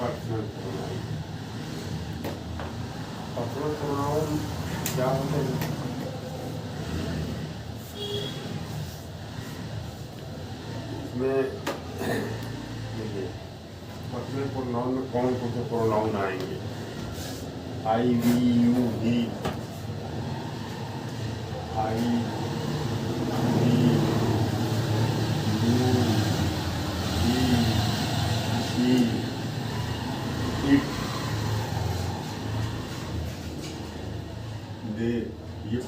Personal pronoun. Personal pronoun क्या होते हैं? इसमें देखिए पर्सनल प्रोनाउन में कौन कौन से प्रोनाउन आएंगे? I, we, you, he. I, we, you, he, she, it, they, ये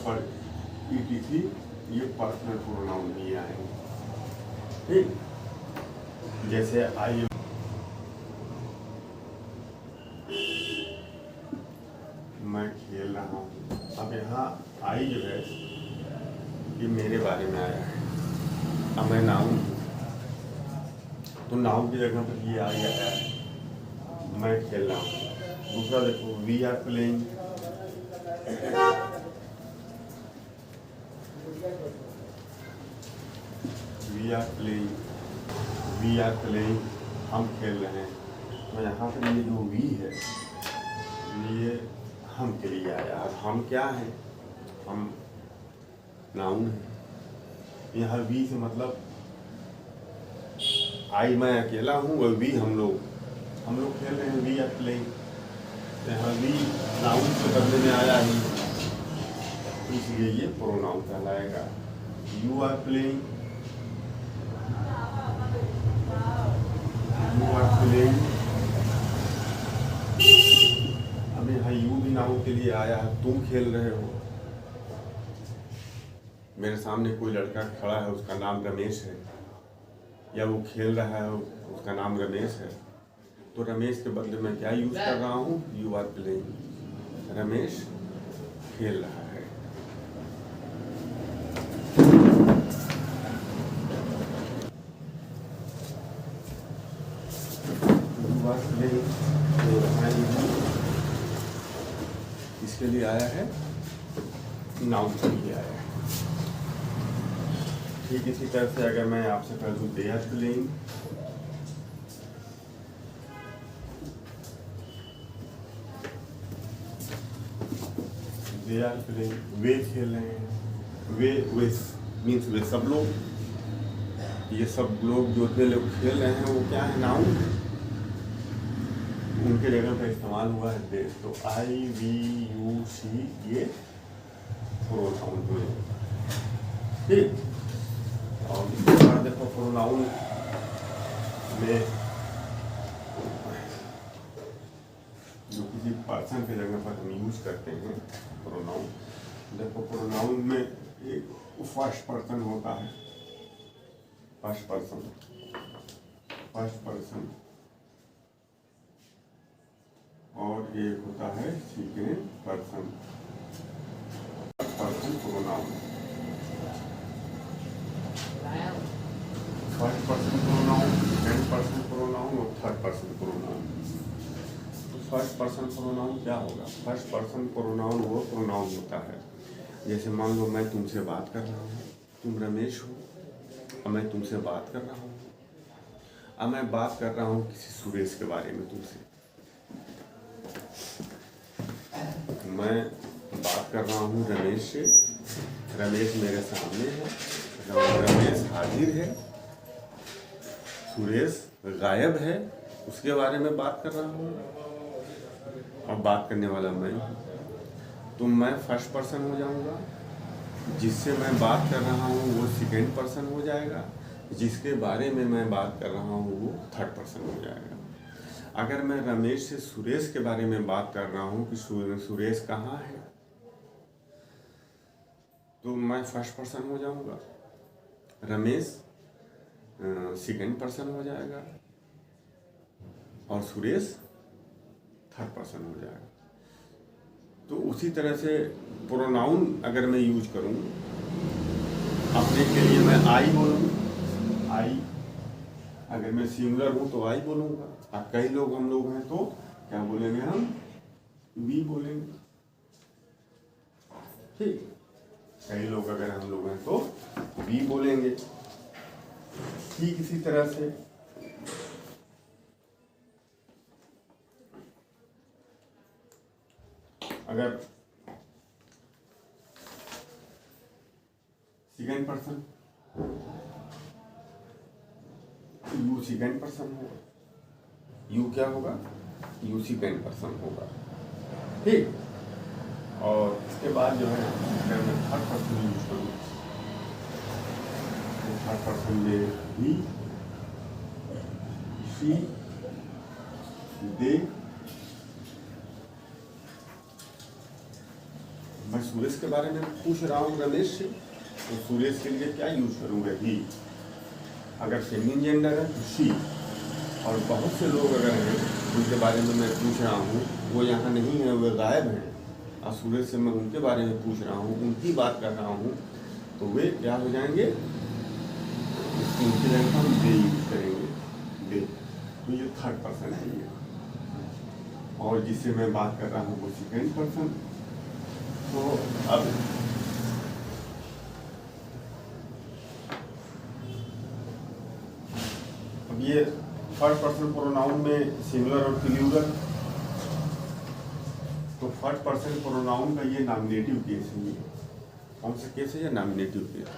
ये पर्सनल प्रोनाउन ही आएंगे। ठीक, जैसे आई, मैं खेल रहा हूँ। अब यहाँ आई जो है ये मेरे बारे में आया है। अब मैं नाउन हूँ तो नाउन की जगह पर ये आ गया है, मैं खेल रहा हूँ। दूसरा देखो, we are playing, we are playing, we are playing, हम खेल रहे हैं। तो यहाँ पर ये जो वी है ये हम के लिए आया। अब हम क्या है? हम नाउन है। यहाँ वी से मतलब आई मैं अकेला हूँ और वी हम लोग खेल रहे हैं। वी आर प्लेइंग, तो यहाँ वी नाउन के बदले में आया ही, इसलिए ये प्रोनाउन कहलाएगा। You are playing, you are playing. अब यहाँ यू भी नाउन के लिए आया है, तुम खेल रहे हो। मेरे सामने कोई लड़का खड़ा है, उसका नाम रमेश है, या वो खेल रहा है, उसका नाम रमेश है, तो रमेश के बदले में क्या यूज कर रहा हूँ? You are playing. रमेश खेल रहा है। यू आर प्लेइंग इसके लिए आया है, नाउन के लिए आया है। ठीक इसी तरह से अगर मैं आपसे कह दूँ they are playing, they are playing, वे खेल रहे हैं। वे मीन्स वे सब लोग, ये सब लोग जो थे लोग खेल रहे हैं वो क्या है? नाउन है। उनके जगह पर इस्तेमाल हुआ है दे। तो आई, वी, यू, शी ये प्रोनाउन हुए। ठीक, और इसके बाद देखो प्रोनाउन में जो किसी पर्सन के जगह पर हम यूज करते हैं प्रोनाउन, देखो प्रोनाउन में एक फर्स्ट पर्सन होता है, फर्स्ट पर्सन, और एक होता है second person pronoun. First person pronoun, second person pronoun और थर्ड पर्सन प्रोनाउन। तो फर्स्ट पर्सन प्रोनाउन क्या होगा? फर्स्ट पर्सन प्रोनाउन वो प्रोनाउन होता है, जैसे मान लो मैं तुमसे बात कर रहा हूँ, तुम रमेश हो, और मैं तुमसे बात कर रहा हूँ। अब मैं बात कर रहा हूँ किसी सुरेश के बारे में तुमसे, मैं बात कर रहा हूँ रमेश से। रमेश मेरे सामने है, रमेश हाजिर है, सुरेश गायब है, उसके बारे में बात कर रहा हूँ, और बात करने वाला मैं हूँ। तो मैं फर्स्ट पर्सन हो जाऊँगा, जिससे मैं बात कर रहा हूँ वो सेकंड पर्सन हो जाएगा, जिसके बारे में मैं बात कर रहा हूँ वो थर्ड पर्सन हो जाएगा। अगर मैं रमेश से सुरेश के बारे में बात कर रहा हूँ कि सुरेश कहाँ है, तो मैं फर्स्ट पर्सन हो जाऊँगा, रमेश सेकंड पर्सन हो जाएगा, और सुरेश थर्ड पर्सन हो जाएगा। तो उसी तरह से प्रोनाउन अगर मैं यूज करूँ अपने के लिए, मैं आई बोलूँ, आई। अगर मैं सिंगुलर हूँ तो आई बोलूँगा, और कई लोग हम लोग हैं तो क्या बोलेंगे? हम वी बोलेंगे। ठीक, कई लोग अगर हम लोग हैं तो वी बोलेंगे। ठीक इसी तरह से अगर second person, you second person होगा, यू क्या होगा, यू सेकेंड पर्सन होगा, ठीक। और इसके बाद जो है अगर मैं थर्ड पर्सन यूज करूँ तो थर्ड पर्सन में ही, शी, दे। मैं सुरेश के बारे में पूछ रहा हूँ रमेश से, तो सुरेश के लिए क्या यूज करूँगा, ही। अगर फेमिनिन जेंडर है तो शी। और बहुत से लोग अगर हैं उनके बारे में मैं पूछ रहा हूँ, वो यहाँ नहीं है, वो गायब हैं, और सुरेश से मैं उनके बारे में पूछ रहा हूँ, उनकी बात कर रहा हूँ, तो वे क्या हो जाएंगे, उनके जगह हम दे यूज करेंगे, दे। तो ये थर्ड पर्सन है ये, और जिससे मैं बात कर रहा हूँ वो सेकेंड पर्सन। तो अब ये थर्ड पर्सन प्रोनाउन में सिंगुलर और प्लूरल, तो थर्ड पर्सन प्रोनाउन का ये नॉमिनेटिव केस है। ये कौन सा केस है, ये नॉमिनेटिव केस।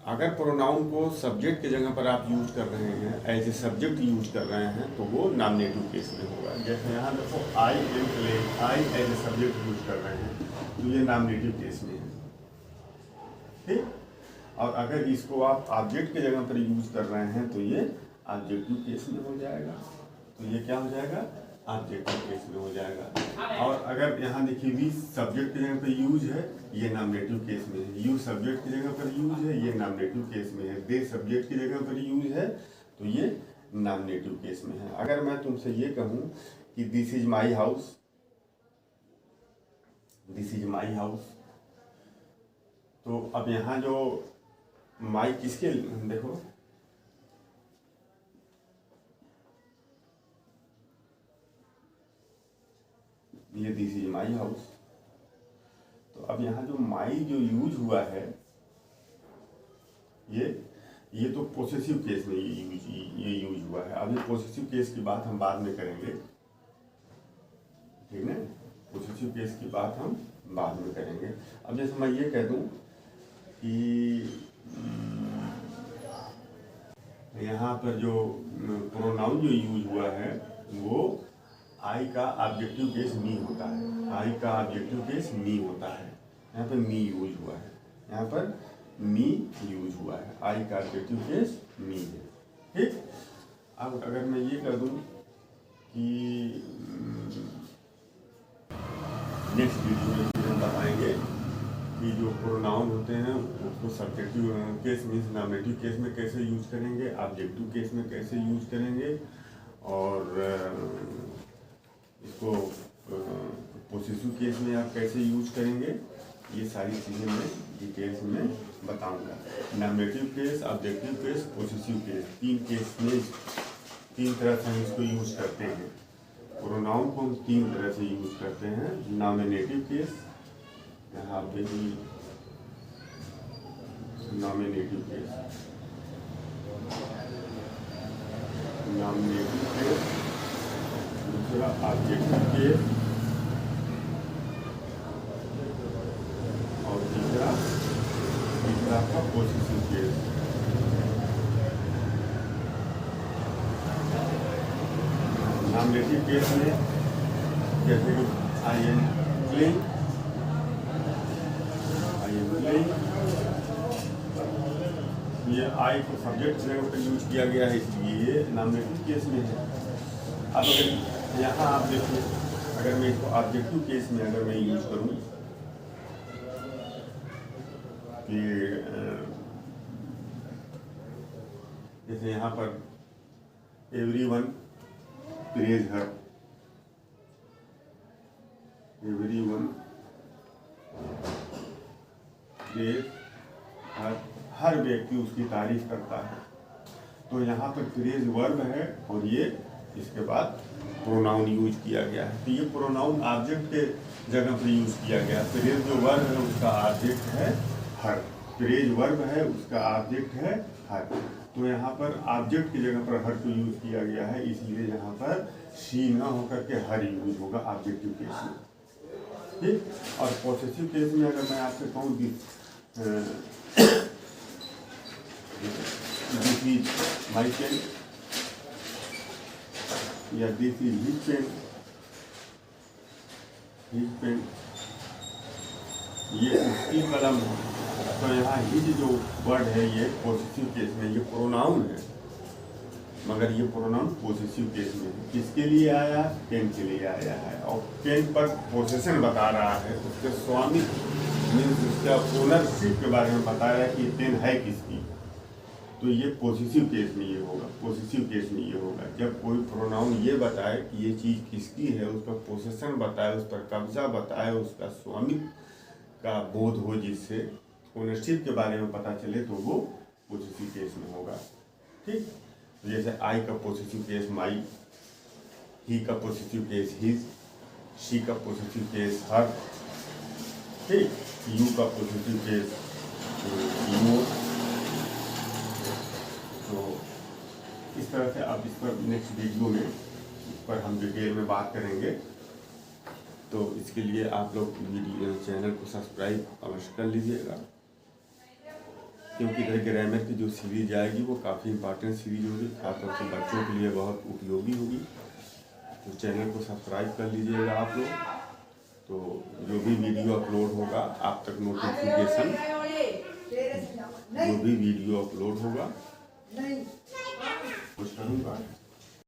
अगर प्रोनाउन को सब्जेक्ट की जगह पर आप यूज कर रहे हैं, एज ए सब्जेक्ट यूज कर रहे हैं, तो वो नॉमिनेटिव केस में होगा। जैसे यहाँ देखो I am playing, I as a subject use कर रहे हैं, तो ये नॉमिनेटिव केस में है, ठीक। और अगर इसको आप ऑब्जेक्ट की जगह पर यूज कर रहे हैं तो ये ऑब्जेक्टिव केस में हो जाएगा, तो ये क्या हो जाएगा, ऑब्जेक्टिव केस में हो जाएगा। और अगर यहाँ देखिए वी सब्जेक्ट की जगह पर यूज है, ये नॉमिनेटिव केस में है। यू सब्जेक्ट की जगह पर यूज है, ये नॉमिनेटिव केस में है। दे सब्जेक्ट की जगह पर यूज है, तो ये नॉमिनेटिव केस में है। अगर मैं तुमसे ये कहूँ कि this is my house, this is my house, तो अब यहाँ जो माई किसके, देखो ये दिस इज माई हाउस, तो अब यहाँ जो माई जो यूज हुआ है, ये तो पोसेसिव केस में ये यूज हुआ है। अभी पोसेसिव केस की बात हम बाद में करेंगे, ठीक है, पोसेसिव केस की बात हम बाद में करेंगे। अब जैसे मैं ये कह दूं कि यहाँ पर जो प्रोनाउन जो यूज हुआ है वो आई का ऑब्जेक्टिव केस मी होता है, आई का ऑब्जेक्टिव केस मी होता है। यहाँ पर मी यूज हुआ है, यहाँ पर मी यूज हुआ है, आई का ऑब्जेक्टिव केस मी है, ठीक। अब अगर मैं ये कह दूं कि नेक्स्ट वीडियो में फिर हम बताएंगे कि जो प्रोनाउन होते हैं उसको subjective case means nominative case में कैसे यूज करेंगे, ऑब्जेक्टिव केस में कैसे यूज करेंगे, और इसको पोसेसिव केस में आप कैसे यूज करेंगे। ये सारी चीज़ें मैं डिटेल्स में बताऊंगा। Nominative case, objective case, possessive case, तीन केस में तीन तरह से हम इसको यूज करते हैं। प्रोनाउन को हम तीन तरह से यूज करते हैं। नॉमिनेटिव केस, यहाँ पे भी नॉमिनेटिव केस, नॉमिनेटिव केस, दूसरा ऑब्जेक्टिव केस, और तीसरा का पोसेसिव केस। नॉमिनेटिव केस में जैसे कि आई एम प्लेइंग, ये आई को सब्जेक्ट जगह पर यूज किया गया है, इसलिए ये नॉमिनेटिव केस में है। अब अगर यहाँ आप देखिए, अगर मैं इसको ऑब्जेक्टिव केस में अगर मैं यूज करूँ कि जैसे यहाँ पर एवरीवन प्रेज हर, एवरीवन प्रेज हर, हर व्यक्ति उसकी तारीफ करता है। तो यहाँ पर प्रेज वर्ब है और ये इसके बाद प्रोनाउन यूज किया गया है। तो ये प्रोनाउन ऑब्जेक्ट के जगह पर यूज किया गया। प्रेज जो वर्ब है उसका ऑब्जेक्ट है हर, प्रेज वर्ब है उसका ऑब्जेक्ट है हर। तो यहाँ पर ऑब्जेक्ट की जगह पर हर को यूज किया गया है, इसलिए यहाँ पर शी ना होकर के हर यूज होगा ऑब्जेक्टिव केस में। ठीक। और पॉसेसिव केस में अगर मैं आपसे कहूँ कि दिस इज माई पेन या दिस इज हिज पेन, ये उसकी कलम है, तो यहाँ हिज जो वर्ड है ये पॉसेसिव केस में ये प्रोनाउन है, मगर ये प्रोनाउन पॉसेसिव केस में है। किसके लिए आया? पेन के लिए आया है, और पेन पर पोसेशन बता रहा है, उसके स्वामी मीन्स उसका ओनरशिप के बारे में बता रहा है कि ये पेन है किसकी। तो ये पॉसेसिव केस में ये होगा, पॉसेसिव केस में ये होगा जब कोई प्रोनाउन ये बताए कि ये चीज़ किसकी है, उस पर पोसेशन बताए, उस पर कब्जा बताए, उसका स्वामित्व का बोध हो, जिससे ओनरशिप के बारे में पता चले, तो वो पॉसेसिव केस में होगा। ठीक। जैसे आई का पॉसेसिव केस माई, ही का पॉसेसिव केस हिज, शी का पॉसेसिव केस हर, ठीक, यू का पॉसेसिव केस योर। तो इस तरह से आप इस पर नेक्स्ट वीडियो में इस पर हम डिटेल में बात करेंगे। तो इसके लिए आप लोग वीडियो चैनल को सब्सक्राइब अवश्य कर लीजिएगा, क्योंकि इधर ग्रामर की जो सीरीज आएगी वो काफ़ी इंपॉर्टेंट सीरीज होगी, खासतौर से बच्चों के लिए बहुत उपयोगी होगी। तो चैनल को सब्सक्राइब कर लीजिएगा आप लोग, तो जो भी वीडियो अपलोड होगा आप तक नोटिफिकेशन, जो भी वीडियो अपलोड होगा कुछ करूँगा।